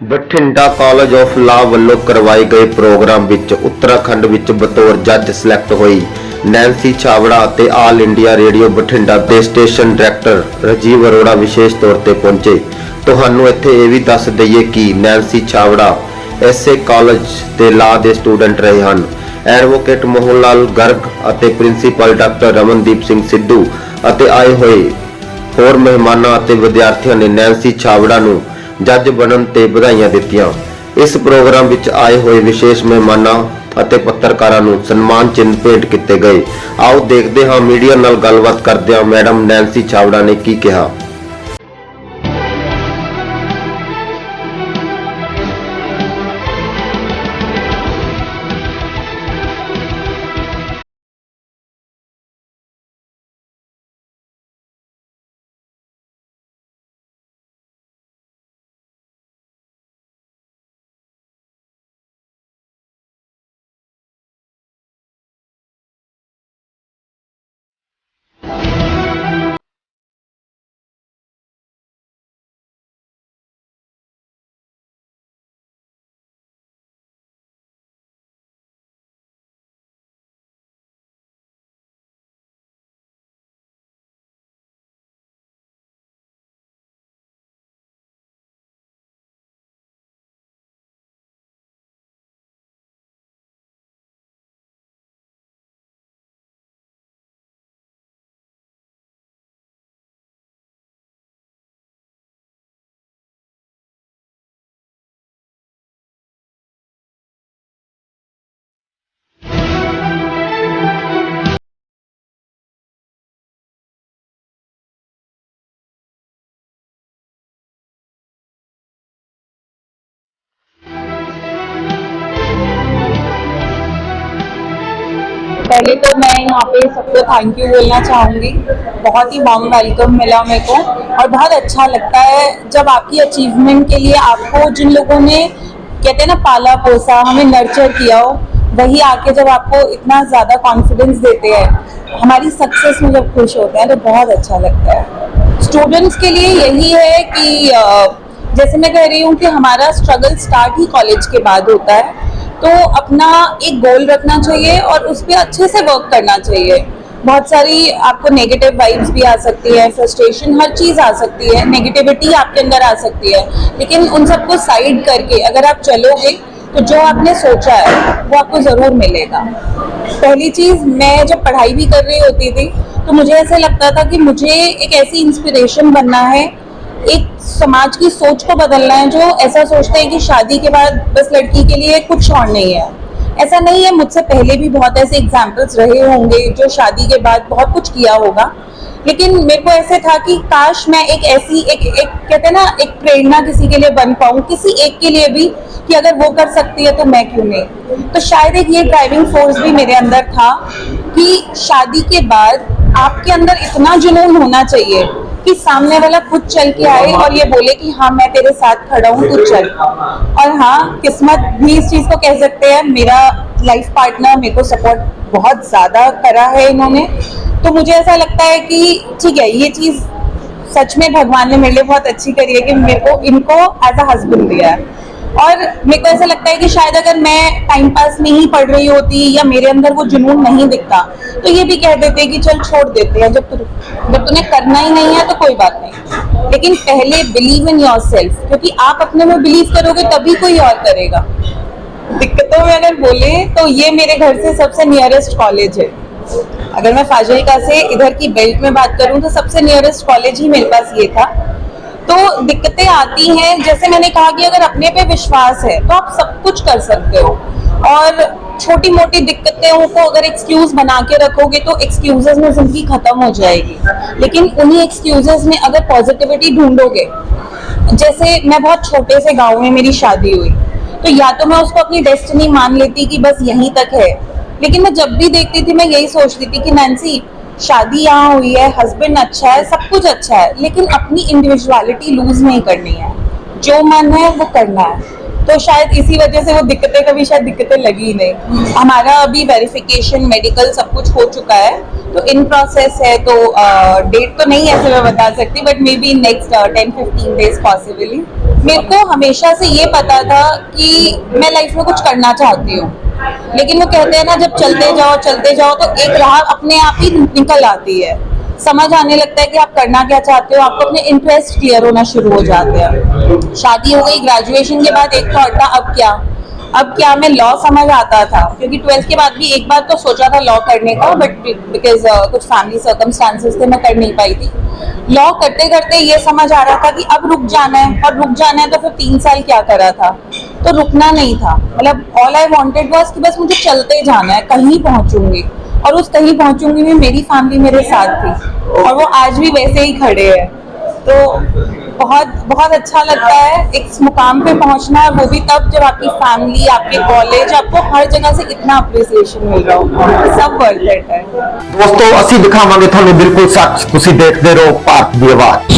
Bathinda college of law ਵੱਲੋਂ ਕਰਵਾਏ ਗਏ ਪ੍ਰੋਗਰਾਮ ਵਿੱਚ ਉੱਤਰਾਖੰਡ ਵਿੱਚ ਬਤੌਰ ਜੱਜ ਸਿਲੈਕਟ ਹੋਈ ਨੈਂਸੀ ਛਾਬੜਾ ਅਤੇ ਆਲ ਇੰਡੀਆ ਰੇਡੀਓ ਬਠਿੰਡਾ ਦੇ ਸਟੇਸ਼ਨ ਡਾਇਰੈਕਟਰ ਰਾਜੀਵ ਅਰੋੜਾ ਵਿਸ਼ੇਸ਼ ਤੌਰ ਤੇ ਪਹੁੰਚੇ। ਤੁਹਾਨੂੰ ਇੱਥੇ ਇਹ ਵੀ ਦੱਸ ਦਈਏ ਕਿ ਨੈਂਸੀ ਛਾਬੜਾ ਐਸਏ ਕਾਲਜ ਦੇ ਲਾਅ ਦੇ ਸਟੂਡੈਂਟ ਰਹੇ ਹਨ। ਐਡਵੋਕੇਟ ਮੋਹਨ ਲਾਲ ਗਰਗ ਅਤੇ ਪ੍ਰਿੰਸੀਪਲ ਡਾਕਟਰ ਰਮਨਦੀਪ ਸਿੰਘ ਸਿੱਧੂ ਅਤੇ ਆਏ ਹੋਏ ਹੋਰ ਮਹਿਮਾਨਾਂ ਅਤੇ ਵਿਦਿਆਰਥੀਆਂ ਨੇ ਨੈਂਸੀ ਛਾਬੜਾ ਨੂੰ ਜੱਜ ਬਣਨ ਤੇ ਵਧਾਈਆਂ ਦਿੱਤੀਆਂ। ਇਸ ਪ੍ਰੋਗਰਾਮ ਵਿੱਚ ਆਏ ਹੋਏ ਵਿਸ਼ੇਸ਼ ਮਹਿਮਾਨਾਂ ਅਤੇ ਪੱਤਰਕਾਰਾਂ ਨੂੰ ਸਨਮਾਨ ਚਿੰਨ੍ਹ ਭੇਂਟ ਕੀਤੇ ਗਏ। ਆਓ ਦੇਖਦੇ ਹਾਂ ਮੀਡੀਆ ਨਾਲ ਗੱਲਬਾਤ ਕਰਦਿਆਂ ਮੈਡਮ ਨੈਂਸੀ ਛਾਬੜਾ ਨੇ ਕੀ ਕਿਹਾ। पहले तो मैं यहाँ पे सबको थैंक यू बोलना चाहूँगी। बहुत ही वार्म वेलकम मिला मेरे को और बहुत अच्छा लगता है जब आपकी अचीवमेंट के लिए आपको जिन लोगों ने कहते हैं ना पाला पोसा, हमें नर्चर किया हो, वही आके जब आपको इतना ज़्यादा कॉन्फिडेंस देते हैं, हमारी सक्सेस में जब खुश होते हैं तो बहुत अच्छा लगता है। स्टूडेंट्स के लिए यही है कि जैसे मैं कह रही हूँ कि हमारा स्ट्रगल स्टार्ट ही कॉलेज के बाद होता है, तो अपना एक गोल रखना चाहिए और उस पर अच्छे से वर्क करना चाहिए। बहुत सारी आपको नेगेटिव वाइब्स भी आ सकती है, फ्रस्ट्रेशन, हर चीज़ आ सकती है, नेगेटिविटी आपके अंदर आ सकती है, लेकिन उन सबको साइड करके अगर आप चलोगे तो जो आपने सोचा है वो आपको ज़रूर मिलेगा। पहली चीज़, मैं जब पढ़ाई भी कर रही होती थी तो मुझे ऐसे लगता था कि मुझे एक ऐसी इंस्पिरेशन बनना है, एक समाज की सोच को बदलना है जो ऐसा सोचता है कि शादी के बाद बस लड़की के लिए कुछ और नहीं है। ऐसा नहीं है, मुझसे पहले भी बहुत ऐसे एग्जाम्पल्स रहे होंगे जो शादी के बाद बहुत कुछ किया होगा, लेकिन मेरे को ऐसे था कि काश मैं एक ऐसी एक कहते हैं ना, एक प्रेरणा किसी के लिए बन पाऊँ, किसी एक के लिए भी, कि अगर वो कर सकती है तो मैं क्यों नहीं। तो शायद एक ये ड्राइविंग फोर्स भी मेरे अंदर था कि शादी के बाद आपके अंदर इतना जुनून होना चाहिए कि सामने वाला खुद चल के आए और ये बोले कि हाँ मैं तेरे साथ खड़ा हूँ, तू चल। और हाँ, किस्मत भी इस चीज़ को कह सकते हैं। मेरा लाइफ पार्टनर मेरे को सपोर्ट बहुत ज़्यादा करा है इन्होंने, तो मुझे ऐसा लगता है कि ठीक है, ये चीज़ सच में भगवान ने मेरे लिए बहुत अच्छी करी है कि मेरे को इनको एज अ हस्बैंड दिया है। और मेरे को ऐसा लगता है कि शायद अगर मैं टाइम पास में ही पढ़ रही होती या मेरे अंदर वो जुनून नहीं दिखता तो ये भी कह देते कि चल छोड़ देते हैं, जब तुम्हें करना ही नहीं है तो कोई बात नहीं। लेकिन पहले बिलीव इन योरसेल्फ, क्योंकि आप अपने में बिलीव करोगे तभी कोई और करेगा। दिक्कतों में अगर बोले तो ये मेरे घर से सबसे नियरेस्ट कॉलेज है। अगर मैं फाजिल्का से इधर की बेल्ट में बात करूं तो सबसे नियरेस्ट कॉलेज ही मेरे पास ये था। तो दिक्कतें आती हैं, जैसे मैंने कहा कि अगर अपने पे विश्वास है तो आप सब कुछ कर सकते हो, और छोटी मोटी दिक्कतों को अगर एक्सक्यूज बना के रखोगे तो एक्सक्यूजेस में जिंदगी खत्म हो जाएगी। लेकिन उन्हीं एक्सक्यूजेस में अगर पॉजिटिविटी ढूंढोगे, जैसे मैं बहुत छोटे से गाँव में मेरी शादी हुई, तो या तो मैं उसको अपनी डेस्टिनी मान लेती कि बस यहीं तक है, लेकिन मैं जब भी देखती थी मैं यही सोचती थी कि नैंसी, शादी यहाँ हुई है, हस्बैंड अच्छा है, सब कुछ अच्छा है, लेकिन अपनी इंडिविजुअलिटी लूज नहीं करनी है, जो मन है वो करना है। तो शायद इसी वजह से वो दिक्कतें कभी शायद दिक्कतें लगी ही नहीं। हमारा अभी वेरिफिकेशन, मेडिकल सब कुछ हो चुका है, तो इन प्रोसेस है, तो डेट तो नहीं ऐसे मैं बता सकती, but may be next 10-15 days possibly. मेरे को हमेशा से ये पता था कि मैं लाइफ में कुछ करना चाहती हूँ, लेकिन वो कहते हैं ना, जब चलते जाओ तो एक राह अपने आप ही निकल आती है, समझ आने लगता है कि आप करना क्या चाहते हो, आपको अपने इंटरेस्ट क्लियर होना शुरू हो जाते हैं। शादी हो गई, ग्रेजुएशन के बाद एक थॉट था अब क्या मैं लॉ समझ आता था, क्योंकि 12th के बाद भी एक बार तो सोचा था लॉ करने का, बट बिकॉज कुछ फैमिली सर्कमस्टांसेस थे, मैं कर नहीं पाई थी। लॉ करते करते ये समझ आ रहा था कि अब रुक जाना है, और रुक जाना है तो फिर 3 साल क्या करा था, तो रुकना नहीं था। मतलब ऑल आई वांटेड वाज कि बस मुझे चलते जाना है, कहीं पहुंचूंगी, और उस कहीं पहुंचूंगी में मेरी फैमिली मेरे साथ थी, और वो आज भी वैसे ही खड़े हैं। तो बहुत बहुत अच्छा लगता है इस मुकाम पे पहुंचना है, वो भी तब जब आपकी फैमिली, आपके कॉलेज, आपको हर जगह से इतना अप्रिसिएशन मिल रहा हो, सब वर्थ इट है। ਦੋਸਤੋ ਅਸੀਂ ਦਿਖਾਵਾਂਗੇ ਤੁਹਾਨੂੰ ਬਿਲਕੁਲ ਸੱਚ, ਤੁਸੀਂ ਦੇਖਦੇ ਰਹੋ ਭਾਰਤ ਦੀ ਆਵਾਜ਼।